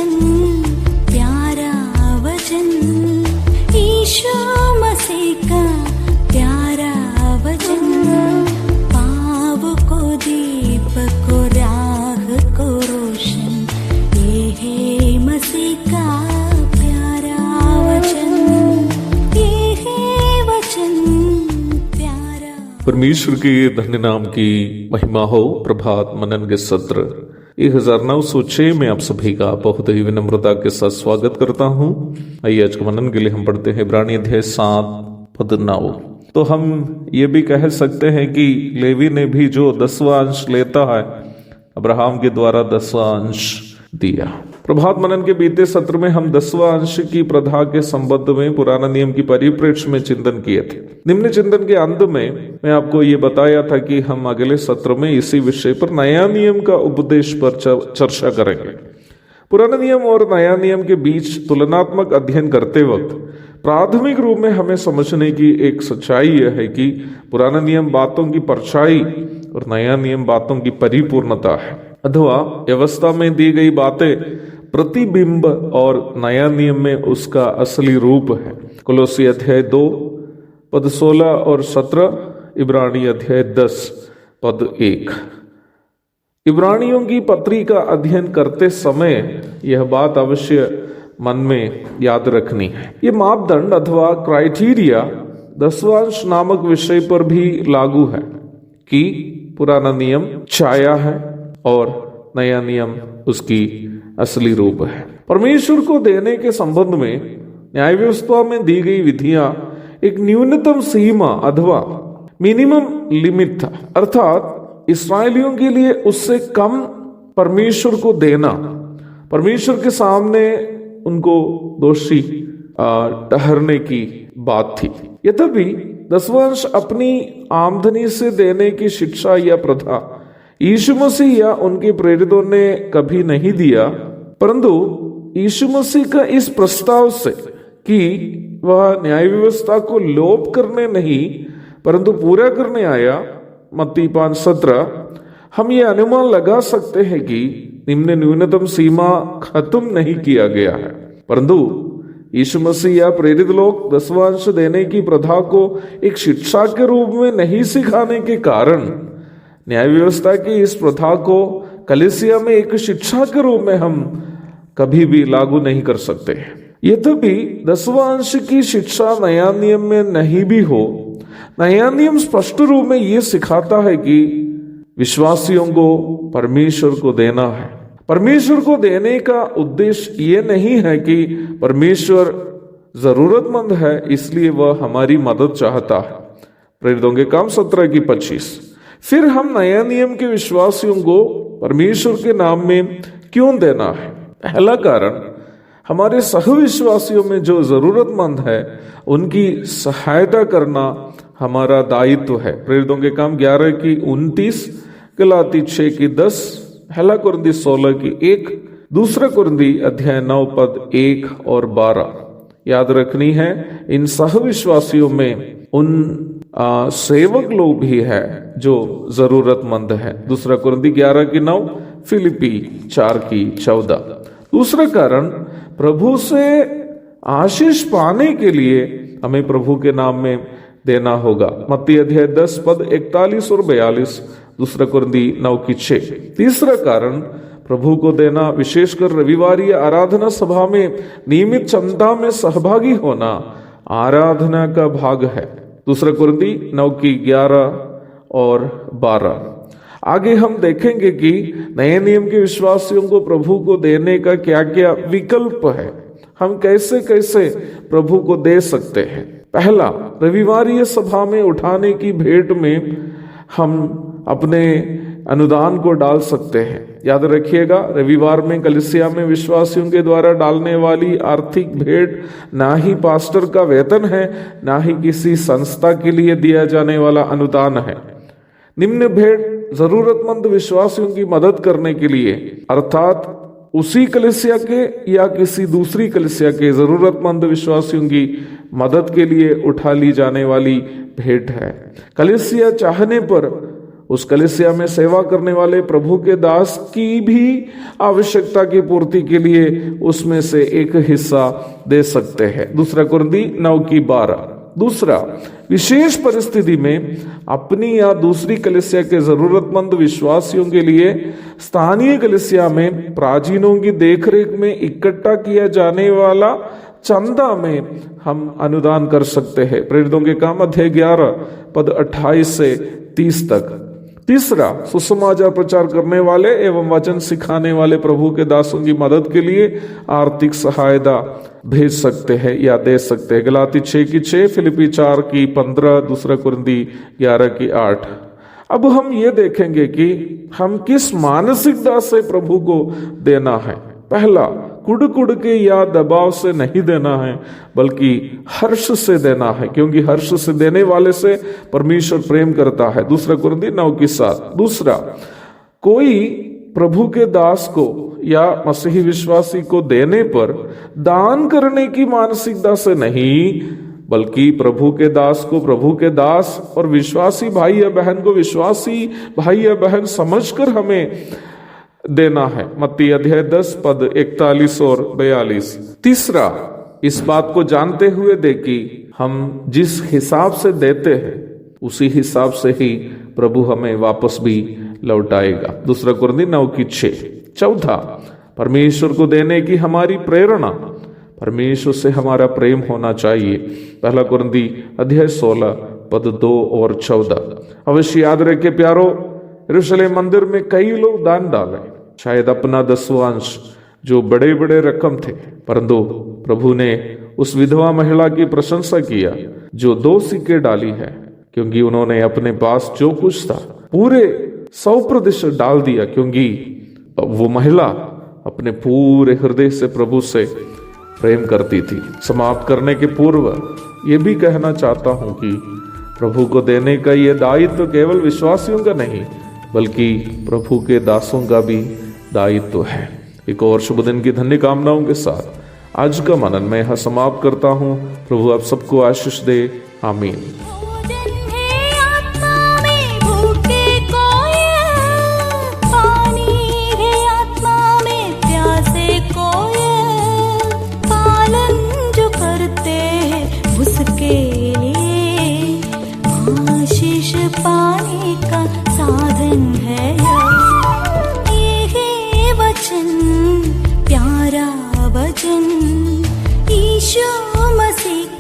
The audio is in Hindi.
वचन, प्यारा वचन, ईशो मसीह का प्यारा वचन, पाव को दीप को राह को रोशन, ये है मसीह का प्यारा वचन, ये है वचन प्यारा। परमेश्वर के धन्य नाम की महिमा हो। प्रभात मनन के सत्र 1906 में आप सभी का बहुत ही विनम्रता के साथ स्वागत करता हूं। आइए आज के मनन के लिए हम पढ़ते हैं इब्रानी अध्याय 7 पद 9। तो हम ये भी कह सकते हैं कि लेवी ने भी जो 10वां अंश लेता है, अब्राहम के द्वारा 10वां अंश दिया। प्रभात मनन के बीते सत्र में हम 10वां अंश की प्रथा के संबंध में पुराना नियम की परिप्रेक्ष्य में चिंतन किए थे। निम्न चिंतन के अंत में मैं आपको ये बताया था कि हम अगले सत्र में इसी विषय पर नया नियम का उपदेश पर चर्चा करेंगे। पुराना नियम और नया नियम के बीच तुलनात्मक अध्ययन करते वक्त प्राथमिक रूप में हमें समझने की एक सच्चाई यह है कि पुराना नियम बातों की परछाई और नया नियम बातों की परिपूर्णता है, अथवा व्यवस्था में दी गई बातें प्रतिबिंब और नया नियम में उसका असली रूप है। कोलोसी अध्याय 2 पद 16 और 17, इब्रानी अध्याय 10 पद 1। इब्रानियों की पत्री का अध्ययन करते समय यह बात अवश्य मन में याद रखनी है। ये मापदंड अथवा क्राइटेरिया 10वां अंश नामक विषय पर भी लागू है कि पुराना नियम छाया है और नया नियम उसकी असली रूप है। परमेश्वर को देने के संबंध में न्याय व्यवस्था में दी गई विधियां एक न्यूनतम सीमा अथवा मिनिमम लिमिट था, अर्थात इस्राएलियों के लिए उससे कम परमेश्वर को देना परमेश्वर के सामने उनको दोषी ठहरने की बात थी। यद्यपि 10वां अंश अपनी आमदनी से देने की शिक्षा या प्रथा यीशु मसीह या उनके प्रेरितों ने कभी नहीं दिया, परंतु यीशु मसीह का इस प्रस्ताव से कि वह न्याय व्यवस्था को लोप करने नहीं परंतु पूरा करने आया, मत्ती 5:17, हम ये अनुमान लगा सकते हैं कि निम्न न्यूनतम सीमा खत्म नहीं किया गया है, परंतु यीशु मसीह या प्रेरित लोग 10वां अंश देने की प्रथा को एक शिक्षा के रूप में नहीं सिखाने के कारण न्याय व्यवस्था की इस प्रथा को कलीसिया में एक शिक्षा के रूप में हम कभी भी लागू नहीं कर सकते। यद्यपि 10वां अंश की शिक्षा नया नियम में नहीं भी हो, नया नियम स्पष्ट रूप में ये सिखाता है कि विश्वासियों को परमेश्वर को देना है। परमेश्वर को देने का उद्देश्य ये नहीं है कि परमेश्वर जरूरतमंद है इसलिए वह हमारी मदद चाहता है। प्रेरितों के काम 17:25। फिर हम नया नियम के विश्वासियों को परमेश्वर के नाम में क्यों देना है? पहला कारण, हमारे सहविश्वासियों में जो जरूरतमंद है उनकी सहायता करना हमारा दायित्व है। प्रेरितों के काम 11:29, गलाती 6:10, पहला कुरिन्ती 16:1, दूसरा कुरिन्ती अध्याय 9 पद 1 और 12 याद रखनी है। इन सहविश्वासियों में उन सेवक लोग भी है जो जरूरतमंद है। दूसरा कुरिन्ती 11:9, फिलिपी 4:14। दूसरा कारण, प्रभु से आशीष पाने के लिए हमें प्रभु के नाम में देना होगा। मत्ती अध्याय 10 पद 41 और 42, दूसरा कुरिन्ती 9:6। तीसरा कारण, प्रभु को देना विशेषकर रविवार या आराधना सभा में नियमित क्षमता में सहभागी होना आराधना का भाग है। दूसरा कुरिन्ती 9:11 और 12। आगे हम देखेंगे कि नए नियम के विश्वासियों को प्रभु को देने का क्या क्या विकल्प है, हम कैसे कैसे प्रभु को दे सकते हैं। पहला, रविवारीय सभा में उठाने की भेंट में हम अपने अनुदान को डाल सकते हैं। याद रखिएगा, रविवार में कलीसिया में विश्वासियों के द्वारा डालने वाली आर्थिक भेंट ना ही पास्टर का वेतन है, ना ही किसी संस्था के लिए दिया जाने वाला अनुदान है। निम्न भेंट जरूरतमंद विश्वासियों की मदद करने के लिए, अर्थात उसी कलीसिया के या किसी दूसरी कलीसिया के जरूरतमंद विश्वासियों की मदद के लिए उठा ली जाने वाली भेंट है। कलीसिया चाहने पर उस कलीसिया में सेवा करने वाले प्रभु के दास की भी आवश्यकता की पूर्ति के लिए उसमें से एक हिस्सा दे सकते हैं। 2 कुरिन्थी 9:12। दूसरा, विशेष परिस्थिति में अपनी या दूसरी कलीसिया के जरूरतमंद विश्वासियों के लिए स्थानीय कलीसिया में प्राचीनों की देखरेख में इकट्ठा किया जाने वाला चंदा में हम अनुदान कर सकते हैं। प्रेरितों के काम अध्याय 11 पद 28 से 30 तक। तीसरा, सुसमाचार प्रचार करने वाले एवं वचन सिखाने वाले प्रभु के दासों की मदद के लिए आर्थिक सहायता भेज सकते हैं या दे सकते हैं। गलाती 6:6, फिलिपी 4:15, 2 कुरिन्थी 11:8। अब हम ये देखेंगे कि हम किस मानसिकता से प्रभु को देना है। पहला, कुड़ के या दबाव से नहीं देना है, बल्कि हर्ष से देना है, क्योंकि हर्ष से देने वाले से परमेश्वर प्रेम करता है। 2 कुरिन्थी 9:7। दूसरा, कोई प्रभु के दास को या मसीही विश्वासी को देने पर दान करने की मानसिकता से नहीं, बल्कि प्रभु के दास को प्रभु के दास और विश्वासी भाई या बहन को विश्वासी भाई या बहन समझकर हमें देना है। मत्ती अध्याय 10 पद 41 और 42। तीसरा, इस बात को जानते हुए दे कि हम जिस हिसाब से देते हैं उसी हिसाब से ही प्रभु हमें वापस भी लौटाएगा। 2 कुरिन्थी 9:6। चौथा, परमेश्वर को देने की हमारी प्रेरणा, परमेश्वर से हमारा प्रेम होना चाहिए। 1 कुरिन्थी अध्याय 16 पद 2 और 14। अवश्य याद रखे प्यारो, यरूशलेम मंदिर में कई लोग दान डाले, शायद अपना 10वांश, जो बड़े बड़े रकम थे, परंतु प्रभु ने उस विधवा महिला की प्रशंसा किया जो 2 सिक्के डाली है, क्योंकि उन्होंने अपने पास जो कुछ था पूरे 100% डाल दिया, क्योंकि वो महिला अपने पूरे हृदय से प्रभु से प्रेम करती थी। समाप्त करने के पूर्व ये भी कहना चाहता हूं कि प्रभु को देने का ये दायित्व केवल विश्वासियों का नहीं, बल्कि प्रभु के दासों का भी दायित्व है। एक और शुभ दिन की धन्य कामनाओं के साथ आज का मनन मैं यहाँ समाप्त करता हूँ। प्रभु आप सबको आशीष दे। आमीन। पाने का साधन है ये वचन, प्यारा वचन, यीशु मसीह